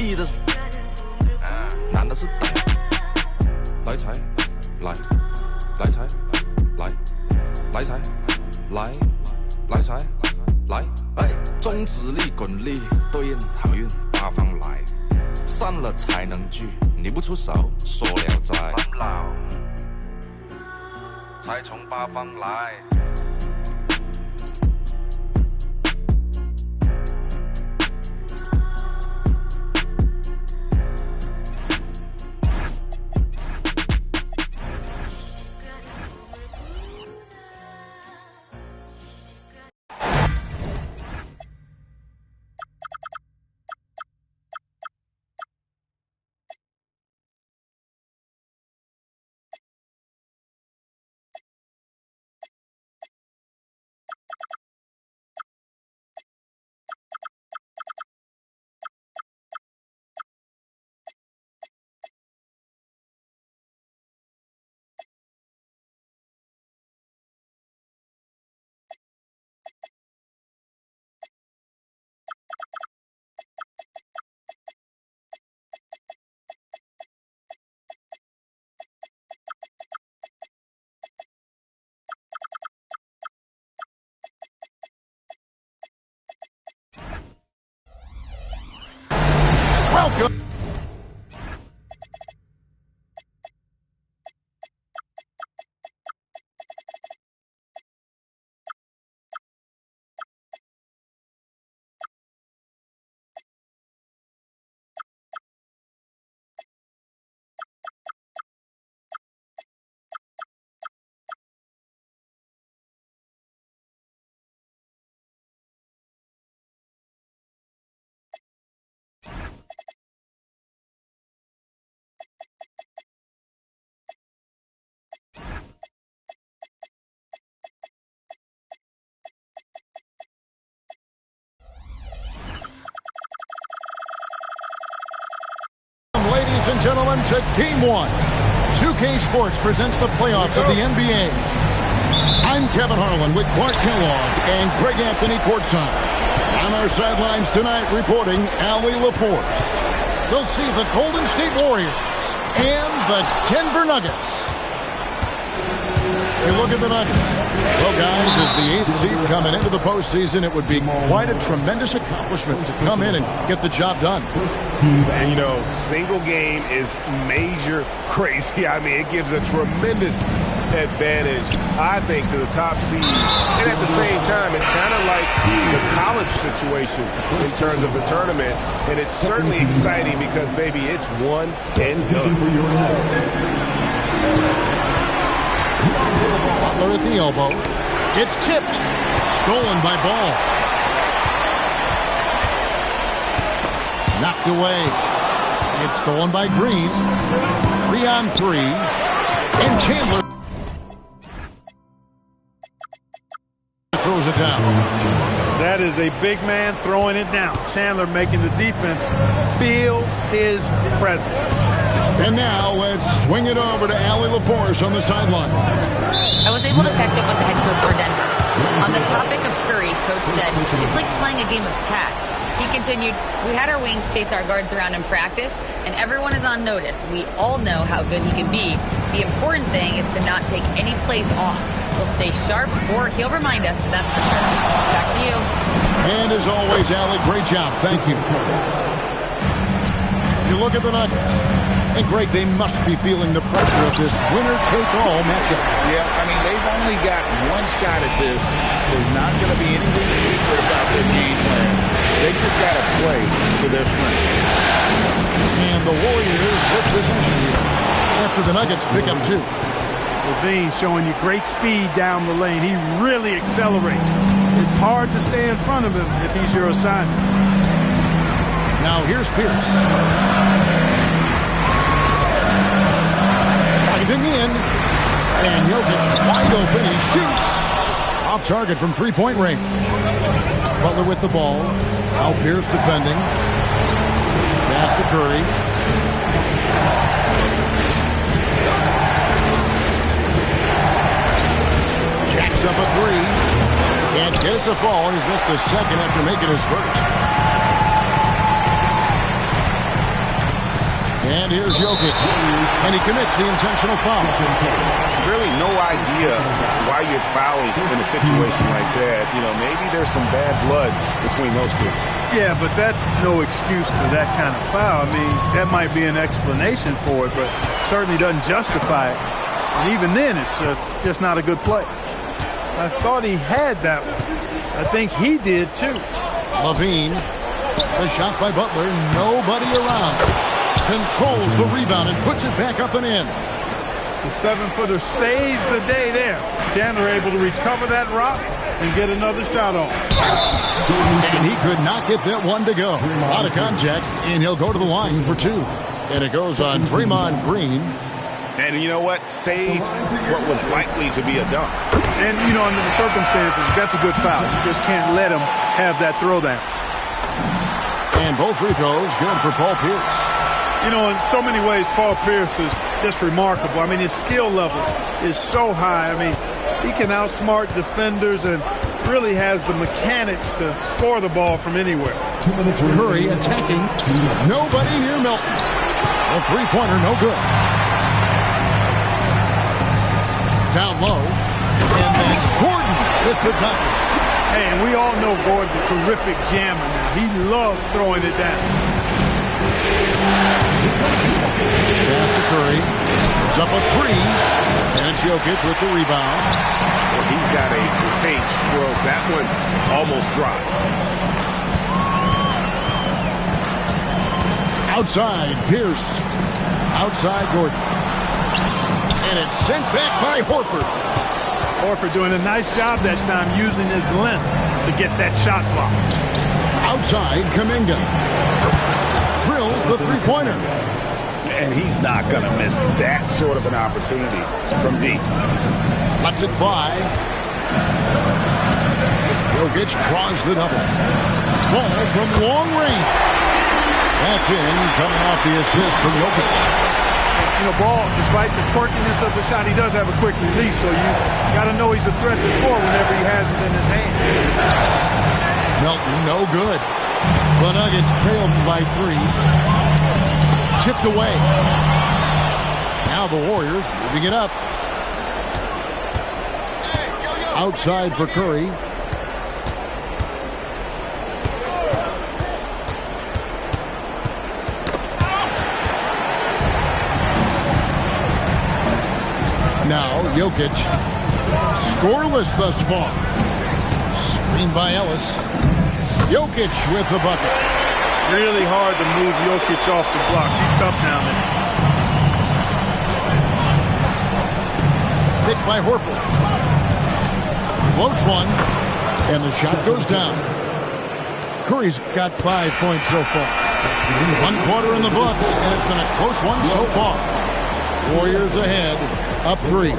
易的，难的是等。来财，来财，来财，来财，来，哎，中指力滚力对应好运八方来，散了才能聚，你不出手说了斋，才从八方来。Welcome. Ladies and gentlemen, to Game 1. 2K Sports presents the playoffs of the NBA. I'm Kevin Harlan with Clark Kellogg and Greg Anthony courtside. On our sidelines tonight reporting Allie LaForce. We'll see the Golden State Warriors and the Denver Nuggets. You look at the Nuggets. Well, guys, as the 8th seed coming into the postseason, it would be quite a tremendous accomplishment to come in and get the job done. And, you know, single game is major crazy. I mean, it gives a tremendous advantage, I think, to the top seed. And at the same time, it's kind of like the college situation in terms of the tournament. And it's certainly exciting because, baby, it's one and done. Butler at the elbow. It's tipped. Stolen by Ball. Knocked away. It's stolen by Green. 3-on-3. And Chandler throws it down. That is a big man throwing it down. Chandler making the defense feel his presence. And now let's swing it over to Allie LaForce on the sideline. I was able to catch up with the head coach for Denver. On the topic of Curry, Coach said, it's like playing a game of tag. He continued, we had our wings chase our guards around in practice, and everyone is on notice. We all know how good he can be. The important thing is to not take any plays off. We'll stay sharp, or he'll remind us that's the church. Back to you. And as always, Allie, great job. Thank you. You look at the Nuggets. And, Greg, they must be feeling the pressure of this winner-take-all matchup. Yeah, I mean, they've only got one shot at this. There's not going to be anything secret about their game plan. They just got to play to their strength. And the Warriors with possession here after the Nuggets pick up 2. Levine showing you great speed down the lane. He really accelerates. It's hard to stay in front of him if he's your assignment. Now here's Pierce. Diving in. And Jokic wide open. He shoots. Off target from three-point range. Butler with the ball. Now Pierce defending. Pass to Curry. Jacks up a 3. Can't get it to fall. He's missed the second after making his first. And here's Jokic. And he commits the intentional foul. Really no idea why you're fouling in a situation like that. You know, maybe there's some bad blood between those two. Yeah, but that's no excuse for that kind of foul. I mean, that might be an explanation for it, but certainly doesn't justify it. And even then, it's just not a good play. I thought he had that one. I think he did, too. Levine, the shot by Butler, nobody around. Controls the rebound and puts it back up and in. The 7-footer saves the day there. Chandler able to recover that rock and get another shot on. And he could not get that one to go. A lot of contact, and he'll go to the line for two. And it goes on Draymond Green. And you know what? Saved what was likely to be a dunk. And, you know, under the circumstances, that's a good foul. You just can't let him have that throwdown. And both free throws good for Paul Pierce. You know, in so many ways, Paul Pierce is just remarkable. I mean, his skill level is so high. I mean, he can outsmart defenders and really has the mechanics to score the ball from anywhere. Curry attacking. Nobody near Milton. A three-pointer, no good. Down low. And then Gordon with the dunk. Hey, and we all know Gordon's a terrific jammer now. He loves throwing it down. Pass to Curry. It's up a three. And Jokic with the rebound. Well, he's got a great stroke. That one almost dropped. Outside, Pierce. Outside, Gordon. And it's sent back by Horford. Horford doing a nice job that time using his length to get that shot block. Outside, Kuminga. Drills the three-pointer. And he's not going to miss that sort of an opportunity from deep. Lets it fly. Jokic draws the double. Ball from long range. That's in, coming off the assist from Jokic. You know, Ball, despite the quirkiness of the shot, he does have a quick release, so you got to know he's a threat to score whenever he has it in his hand. Melton, no good. The Nuggets trailed by 3. Tipped away. Now the Warriors moving it up. Outside for Curry. Now Jokic. Scoreless thus far. Screen by Ellis. Jokic with the bucket. Really hard to move Jokic off the blocks. He's tough down there. Hit by Horford. Floats one. And the shot goes down. Curry's got 5 points so far. 1 quarter in the books, and it's been a close one so far. Warriors ahead, up 3.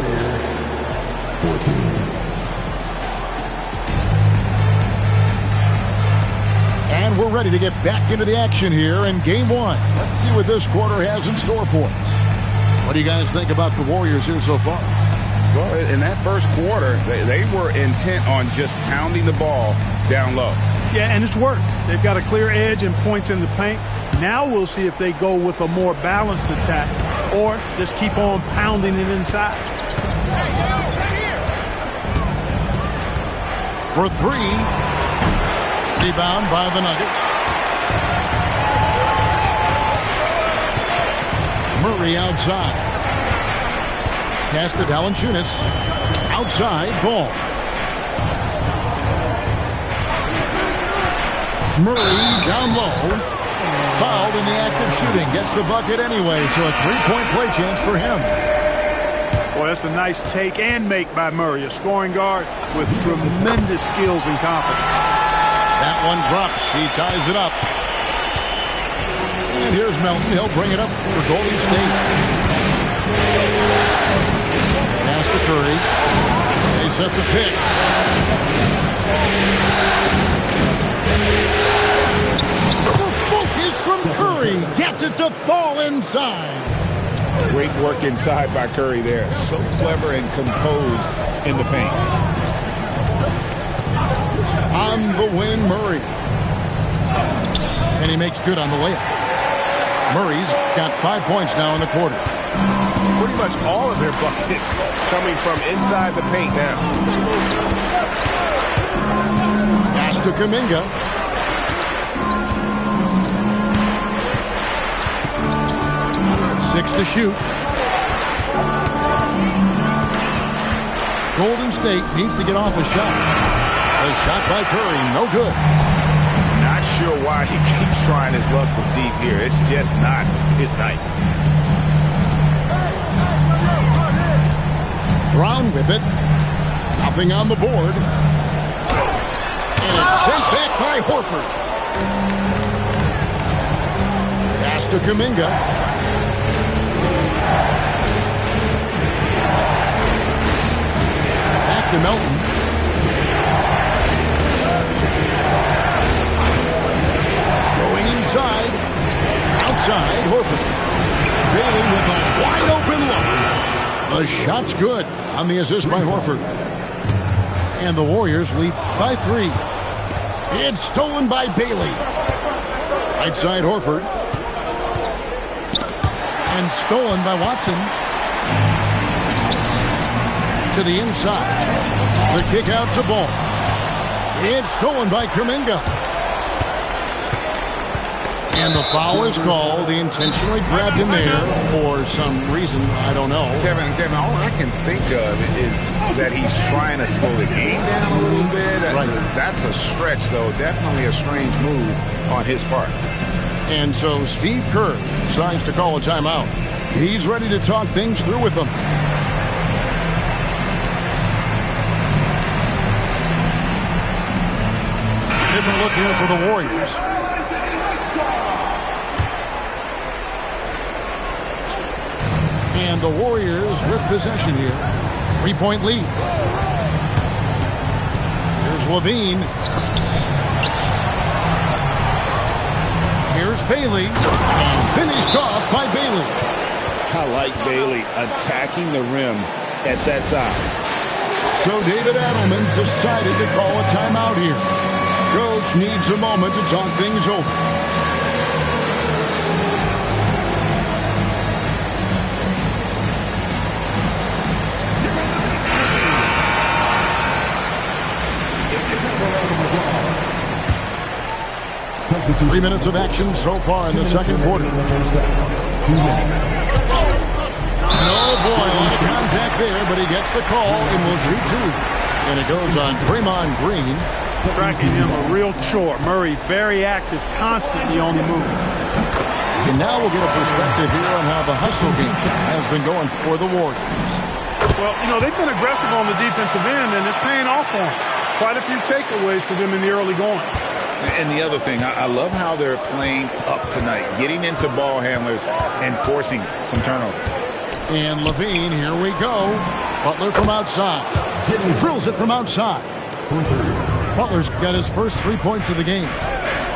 And we're ready to get back into the action here in Game 1. Let's see what this quarter has in store for us. What do you guys think about the Warriors here so far? Well, in that first quarter, they were intent on just pounding the ball down low. Yeah, and it's worked. They've got a clear edge and points in the paint. Now we'll see if they go with a more balanced attack or just keep on pounding it inside. For 3. Rebound by the Nuggets. Murray outside. Pass to Valanciunas. Outside, Ball. Murray down low. Fouled in the act of shooting. Gets the bucket anyway, so a 3-point play chance for him. Boy, that's a nice take and make by Murray. A scoring guard with tremendous skills and confidence. That one drops. He ties it up. And here's Melton. He'll bring it up for Golden State. Pass to Curry. They set the pick. Focus from Curry. Gets it to fall inside. Great work inside by Curry there. So clever and composed in the paint. On the wing, Murray. And he makes good on the layup. Murray's got 5 points now in the quarter. Pretty much all of their buckets coming from inside the paint now. Pass to Kuminga. Six to shoot. Golden State needs to get off a shot. A shot by Curry, no good. Not sure why he keeps trying his luck from deep here. It's just not his night. Brown with it. Nothing on the board. And it's sent back by Horford. Pass to Kuminga. Back to Melton. Going inside. Outside, Horford. Bailey with a wide open look. The shot's good on the assist by Horford. And the Warriors lead by 3. It's stolen by Bailey. Right side Horford. And stolen by Watson. To the inside. The kick out to Ball. It's stolen by Kuminga. And the foul is called. He intentionally grabbed him there for some reason. I don't know. Kevin, all I can think of is that he's trying to slow the game down a little bit. Right. That's a stretch, though. Definitely a strange move on his part. And so Steve Kerr decides to call a timeout. He's ready to talk things through with them. Different look here for the Warriors. And the Warriors with possession here. 3-point lead. Here's Levine. Here's Bailey. And finished off by Bailey. I like Bailey attacking the rim at that size. So David Adelman decided to call a timeout here. Coach needs a moment to talk things over. Three minutes of action so far in the second quarter. And oh boy, a lot of contact there, but he gets the call and will shoot 2. And it goes on Draymond Green. Tracking him a real chore. Murray very active, constantly on the move. And now we'll get a perspective here on how the hustle game has been going for the Warriors. Well, you know, they've been aggressive on the defensive end, and it's paying off for them. Quite a few takeaways for them in the early going. And the other thing, I love how they're playing up tonight, getting into ball handlers and forcing some turnovers. And Levine, here we go. Butler from outside. Drills it from outside. Butler's got his first 3 points of the game.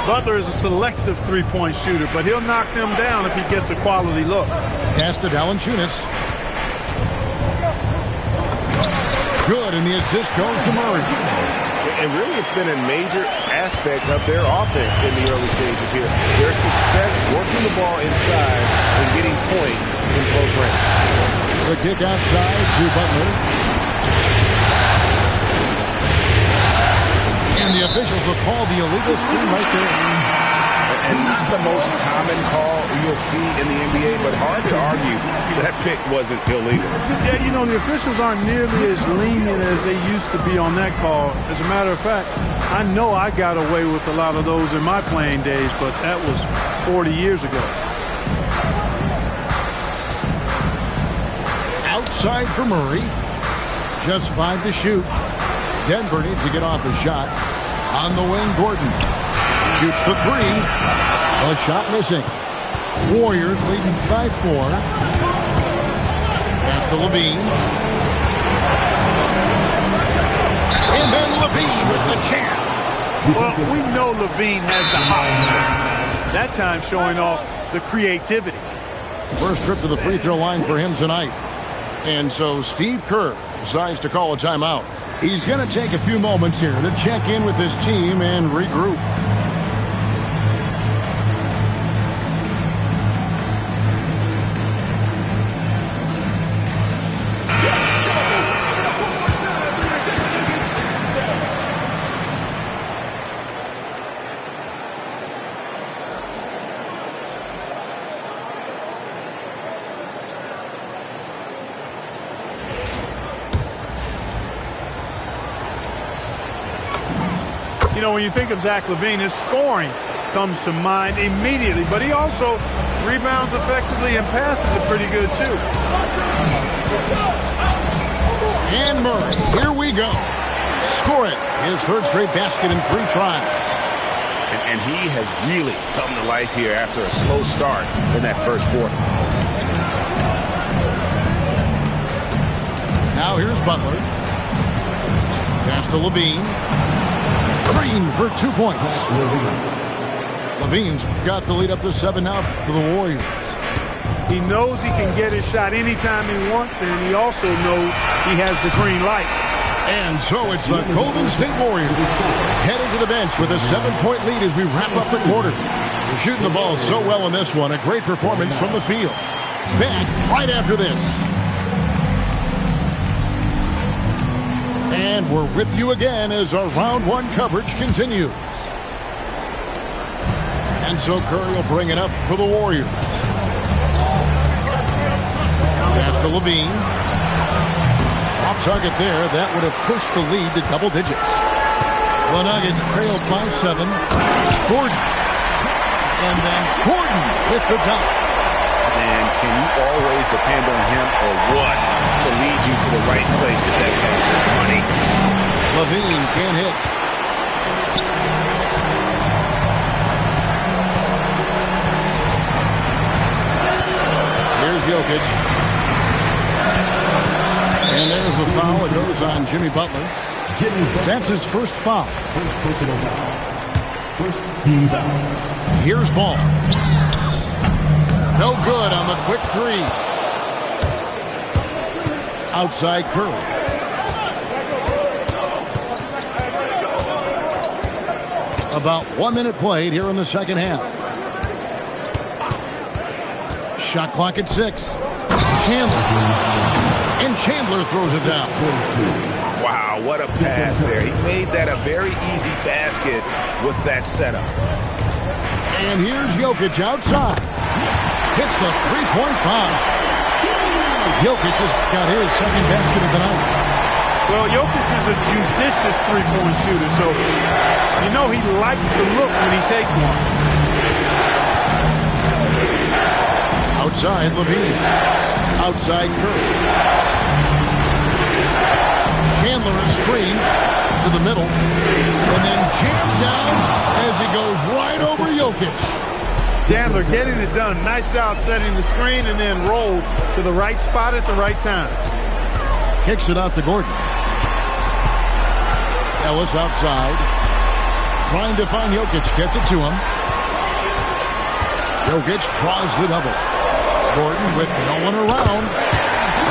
Butler is a selective three-point shooter, but he'll knock them down if he gets a quality look. Pass to Valanciunas. Good, and the assist goes to Murray. And really, it's been a major aspect of their offense in the early stages here. Their success working the ball inside and getting points in close range. The kick outside to Butler. And the officials will call the illegal screen right there. And not the most common call you'll see in the NBA, but hard to argue that pick wasn't illegal. Yeah, you know, the officials aren't nearly as lenient as they used to be on that call. As a matter of fact, I know I got away with a lot of those in my playing days, but that was 40 years ago. Outside for Murray. Just 5 to shoot. Denver needs to get off a shot. On the wing, Gordon. Shoots the 3. A shot missing. Warriors leading by 4. Pass to Levine. And then Levine with the jam. Well, we know Levine has the hot. That time showing off the creativity. First trip to the free throw line for him tonight. And so Steve Kerr decides to call a timeout. He's going to take a few moments here to check in with his team and regroup. You know, when you think of Zach LaVine, his scoring comes to mind immediately, but he also rebounds effectively and passes it pretty good too. And Murray, here we go. Score it. His third straight basket in 3 tries. And he has really come to life here after a slow start in that first quarter. Now here's Butler. Pass to LaVine. Green for 2 points. LaVine's got the lead up to 7 now for the Warriors. He knows he can get his shot anytime he wants, and he also knows he has the green light. And so it's the Golden State Warriors heading to the bench with a 7-point lead as we wrap up the quarter. They're shooting the ball so well in this one. A great performance from the field. Back right after this. And we're with you again as our round 1 coverage continues. And so Curry will bring it up for the Warriors. Pass to LaVine. Off target there. That would have pushed the lead to double digits. The Nuggets trailed by 7. Gordon. And then Gordon with the dunk. And can you always depend on him or what to lead you to the right place with that pass? Money. LaVine can't hit. Here's Jokic. And there's a foul. It goes on Jimmy Butler. That's his first foul. First team foul. Here's Ball. No good on the quick 3. Outside Curry. About 1 minute played here in the second half. Shot clock at 6. Chandler. And Chandler throws it down. Wow, what a pass there. He made that a very easy basket with that setup. And here's Jokic outside. Hits the 3-point bomb. Jokic has got his second basket of the night. Well, Jokic is a judicious 3-point shooter, so you know he likes the look when he takes one. Outside LaVine. Outside Curry. Chandler a screen to the middle. And then jammed down as he goes right over Jokic. Chandler getting it done. Nice job setting the screen and then rolled to the right spot at the right time. Kicks it out to Gordon. Ellis outside. Trying to find Jokic. Gets it to him. Jokic tries the double. Gordon with no one around.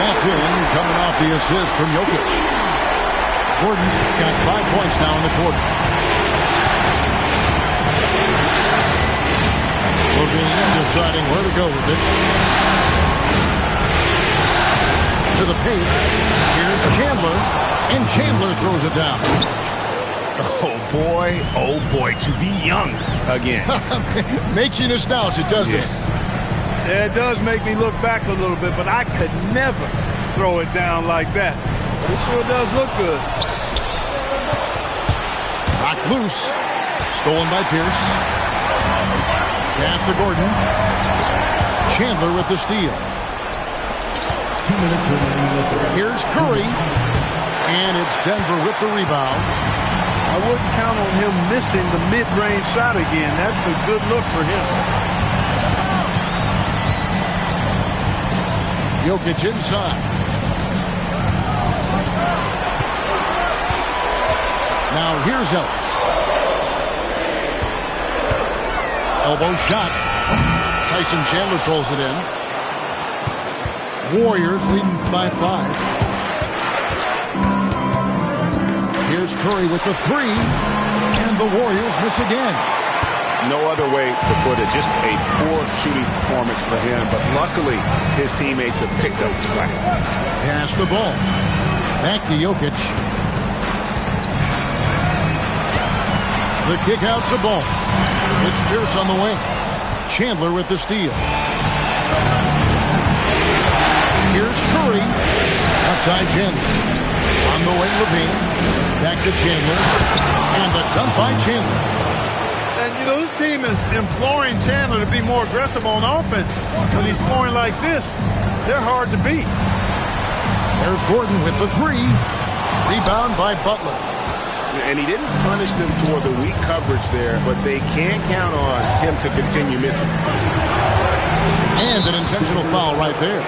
That's in, coming off the assist from Jokic. Gordon's got 5 points now in the quarter. LaVine deciding where to go with it. To the paint. Here's Chandler. And Chandler throws it down. Oh boy, to be young again. Makes you nostalgic, doesn't it? Yeah, it does make me look back a little bit, but I could never throw it down like that. But it sure does look good. Knocked loose. Stolen by Pierce. Pass to Gordon. Chandler with the steal. 2 minutes remaining. Here's Curry. And it's Denver with the rebound. I wouldn't count on him missing the mid-range shot again. That's a good look for him. Jokic inside. Now here's Ellis. Elbow shot. Tyson Chandler pulls it in. Warriors leading by 5. Here's Curry with the 3. And the Warriors miss again. No other way to put it. Just a poor shooting performance for him. But luckily, his teammates have picked up the slack. Pass the ball. Back to Jokic. The kick out to Ball. It's Pierce on the wing. Chandler with the steal. Here's Curry. Outside Chandler. On the wing, Levine. Back to Chandler. And the dunk by Chandler. And, you know, this team is imploring Chandler to be more aggressive on offense. When he's scoring like this, they're hard to beat. There's Gordon with the three. Rebound by Butler. And he didn't punish them toward the weak coverage there, but they can't count on him to continue missing. And an intentional foul right there.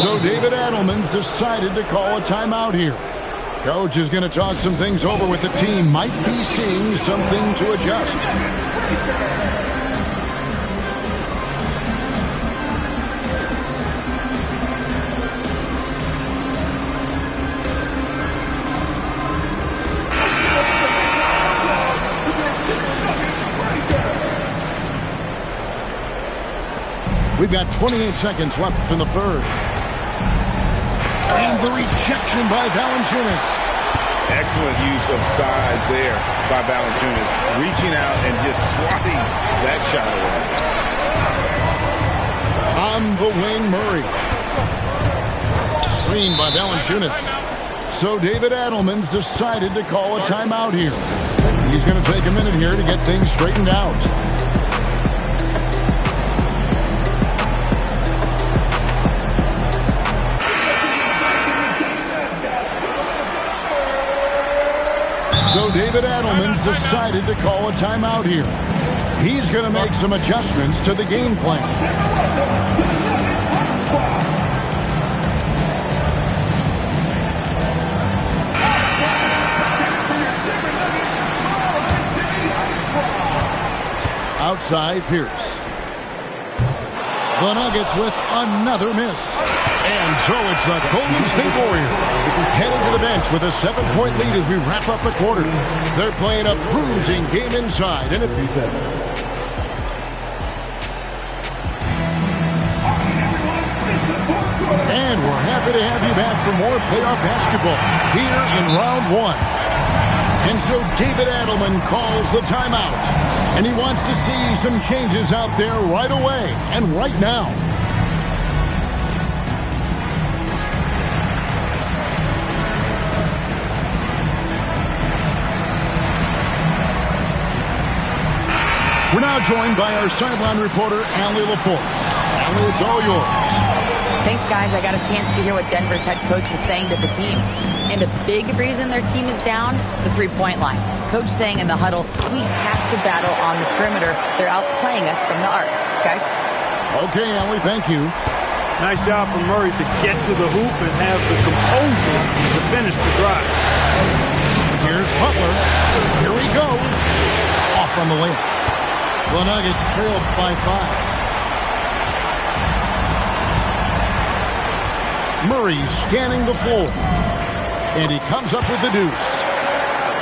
So David Adelman's decided to call a timeout here. Coach is going to talk some things over with the team. Might be seeing something to adjust. We've got 28 seconds left in the third. And the rejection by Valanciunas. Excellent use of size there by Valanciunas. Reaching out and just swatting that shot away. On the wing, Murray. Screen by Valanciunas. So David Adelman's decided to call a timeout here. He's going to take a minute here to get things straightened out. So David Adelman's decided to call a timeout here. He's going to make some adjustments to the game plan. Outside, Pierce. The Nuggets with another miss. And so it's the Golden State Warriors heading to the bench with a 7-point lead as we wrap up the quarter. They're playing a bruising game inside. And we're happy to have you back for more playoff basketball here in round one. And so David Adelman calls the timeout. And he wants to see some changes out there right away and right now. We're now joined by our sideline reporter, Allie LaForce. Allie, it's all yours. Thanks, guys. I got a chance to hear what Denver's head coach was saying to the team. And a big reason their team is down, the three-point line. Coach saying in the huddle, we have to battle on the perimeter. They're outplaying us from the arc. Guys? Okay, Allie, thank you. Nice job from Murray to get to the hoop and have the composure to finish the drive. Here's Butler. Here he goes. Off on the layup. The Nuggets trailed by 5. Murray scanning the floor. And he comes up with the deuce.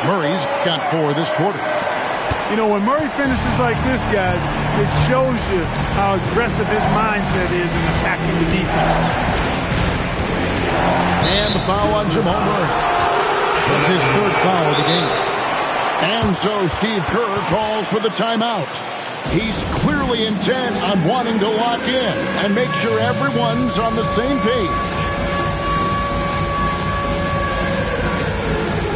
Murray's got 4 this quarter. You know, when Murray finishes like this, guys, it shows you how aggressive his mindset is in attacking the defense. And the foul on Jamal Murray. That's his 3rd foul of the game. And so Steve Kerr calls for the timeout. He's clearly intent on wanting to lock in and make sure everyone's on the same page.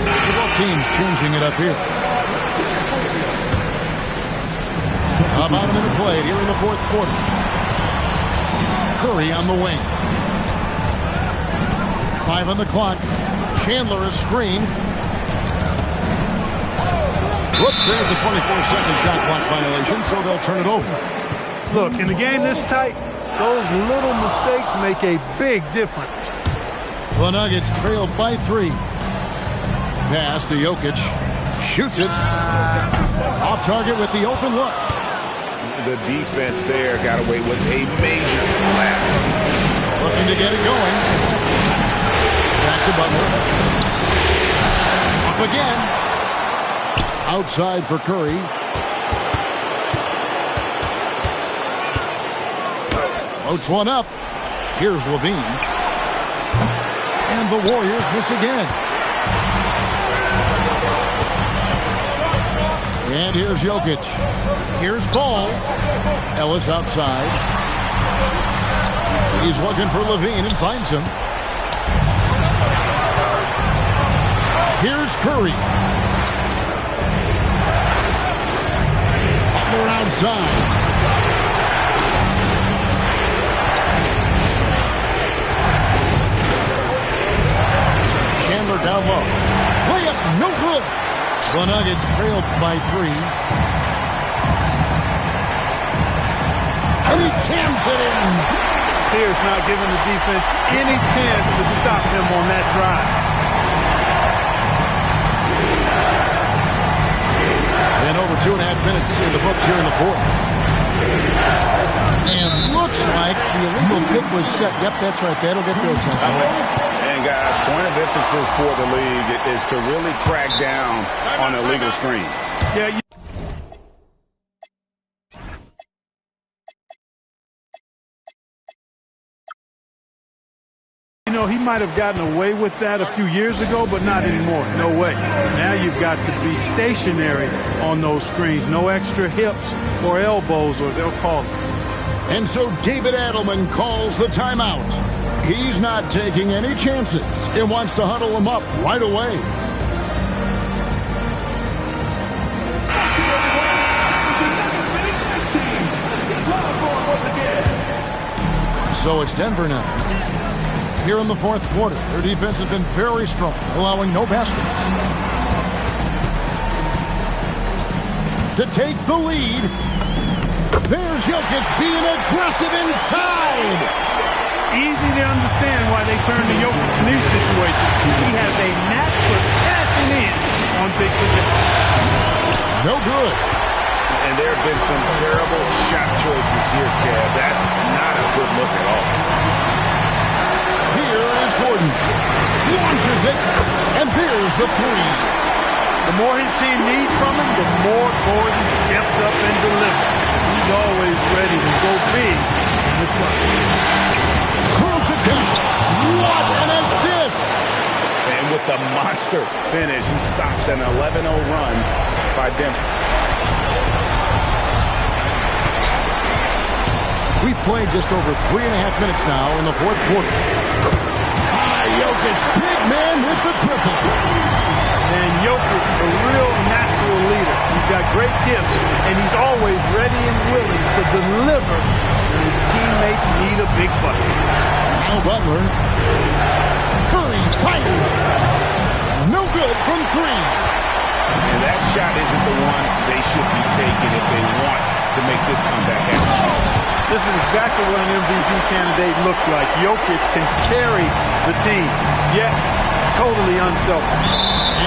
So both teams changing it up here. About a minute played here in the 4th quarter. Curry on the wing. 5 on the clock. Chandler is screened. Whoops, there's the 24-second shot clock violation, so they'll turn it over. Look, in a game this tight, those little mistakes make a big difference. The Nuggets trailed by 3. Pass to Jokic. Shoots it. Off target with the open look. The defense there got away with a major collapse. Looking to get it going. Back to Butler. Up again. Outside for Curry. Floats one up. Here's Levine. And the Warriors miss again. And here's Jokic. Here's Ball. Ellis outside. He's looking for Levine and finds him. Here's Curry. Butler outside. Chandler down low. Layup, no good. The Nuggets trailed by 3. And he jams it in. Pierce not giving the defense any chance to stop him on that drive. And over 2.5 minutes in the books here in the fourth. And looks like the illegal kick was set. Yep, that's right. That'll get their attention. And guys, point of emphasis for the league is to really crack down on illegal screens. Yeah. You know, he might have gotten away with that a few years ago, but not anymore. No way. Now you've got to be stationary on those screens. No extra hips or elbows, or they'll call it. And so David Adelman calls the timeout. He's not taking any chances and wants to huddle them up right away. So it's Denver now. Here in the fourth quarter, their defense has been very strong, allowing no baskets. To take the lead, there's Jokic being aggressive inside. Easy to understand why they turn to Jokic in these situations. He has a knack for cashing in on big positions. No good. And there have been some terrible shot choices here, Kev. That's not a good look at all. Here is Gordon. Launches it, and there's the 3. The more his team needs from him, the more Gordon steps up and delivers. He's always ready to go big in the clutch. Close it down. What an assist! And with the monster finish, he stops an 11-0 run by Denver. We've played just over 3.5 minutes now in the fourth quarter. Jokic, big man with the triple. And Jokic, a real natural leader. He's got great gifts, and he's always ready and willing to deliver when his teammates need a big bucket. Now Butler. Curry fires. No good from 3. And that shot isn't the one they should be taking if they want to make this comeback happen. This is exactly what an MVP candidate looks like. Jokic can carry the team, yet totally unselfish.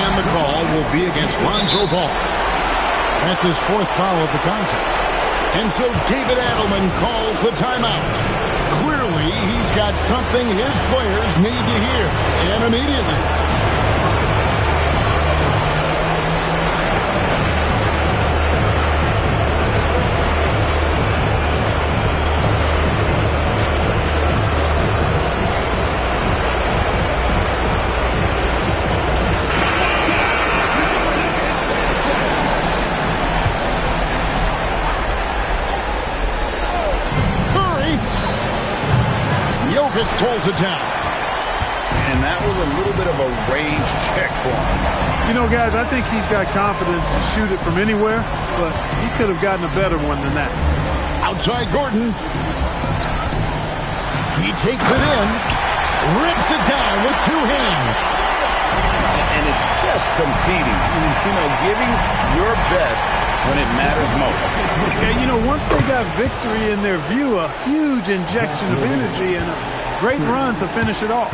And the call will be against Lonzo Ball. That's his 4th foul of the contest. And so David Adelman calls the timeout. Clearly, he's got something his players need to hear, and immediately. Jokic pulls it down. And that was a little bit of a range check for him. You know, guys, I think he's got confidence to shoot it from anywhere, but he could have gotten a better one than that. Outside Gordon. He takes it in, rips it down with 2 hands. And it's just competing, giving your best when it matters most. Yeah, once they got victory in their view, a huge injection of energy and a great run to finish it off.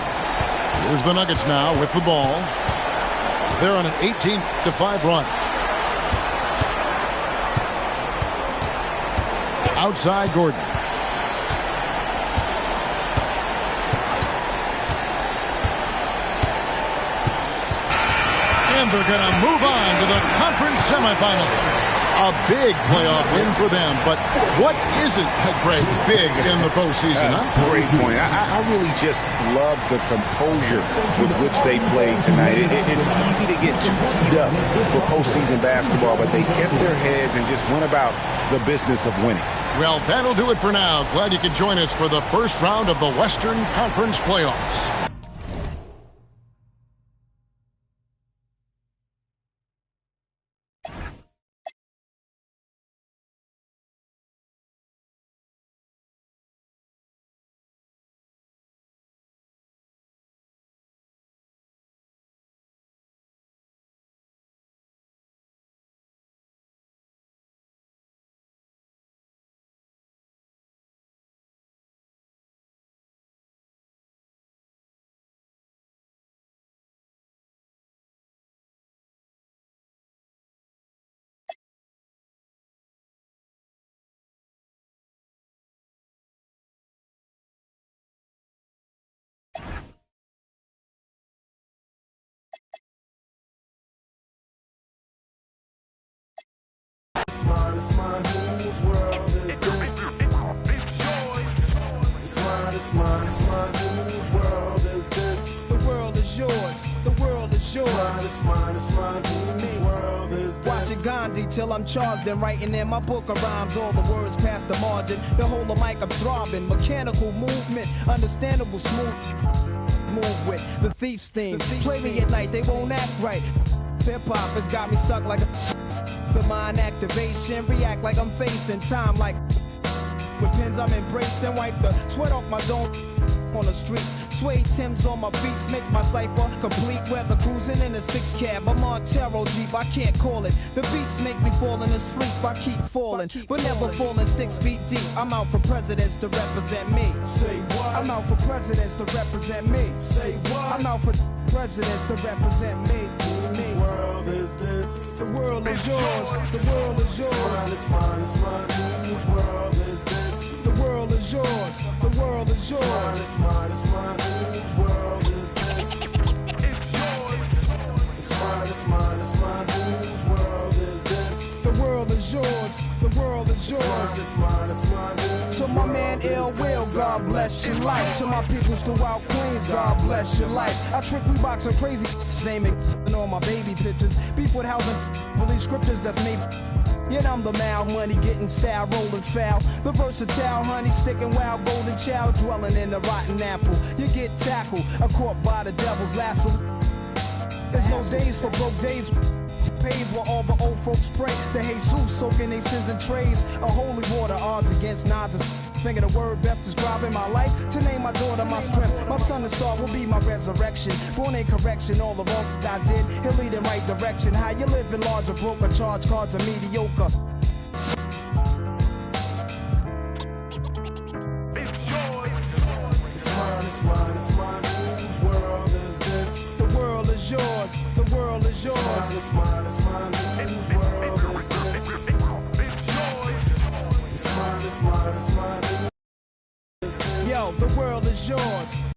Here's the Nuggets now with the ball. They're on an 18-5 run. Outside Gordon. And they're going to move on to the conference semifinals. A big playoff win for them, but what isn't Greg big in the postseason? Great point. I really just love the composure with which they played tonight. It's easy to get too keyed up for postseason basketball, but they kept their heads and just went about the business of winning. Well, that'll do it for now. Glad you could join us for the first round of the Western Conference playoffs. mine, it's mine. Whose world is this? It's mine, it's mine, it's mine. Whose world is this? The world is yours. The world is yours. It's mine, it's mine, it's mine. Whose world is this? Watching Gandhi till I'm charged and writing in my book of rhymes. All the words past the margin. The whole of mic I'm throbbing. Mechanical movement, understandable smooth. Move with the thief's theme. Play me at night, they won't act right. Hip hop has got me stuck like a. The mind activation, react like I'm facing time like. With pins I'm embracing, wipe the sweat off my dome on the streets. Suede Timbs on my feet makes my cipher complete. Weather cruising in a 6 cab, I'm on Taro Jeep, I can't call it. The beats make me falling asleep, I keep falling, but never falling 6 feet deep. I'm out for presidents to represent me. Say what? I'm out for presidents to represent me. Say what? I'm out for presidents to represent me. Whose world is this? The world is yours. The world is yours. It's mine, it's mine, it's mine. Whose world is this? The world is yours. The world is yours. It's mine, it's mine, it's mine. Whose world is this? It's mine, it's mine, it's mine. Whose world is this? The world is yours. The world is yours. It's mine, it's mine, it's mine. To my man Ill Will, God bless your life. To my peoples throughout Queens, God bless your life. I trick Reeboks on crazy aiming on my baby pictures. Beef with housing, release scriptures that's made. Yet I'm the mal money getting style, rolling foul. The versatile honey sticking wild, golden child dwelling in the rotten apple. You get tackled, caught by the devil's lasso. There's no days for broke days. Pays while all the old folks pray to Jesus, soaking their sins in trays. A holy water, odds against nods. Finger the word best describing my life. To name my daughter my strength. My son and star will be my resurrection. Born in correction, all the wrong I did. He'll lead in right direction. How you living large or broke, or charge cards are mediocre. It's mine, it's mine, it's mine. Whose world is this? The world is yours. The world is yours. It's mine, it's mine, whose world is this? It's mine, it's mine, it's mine. Yo, the world is yours.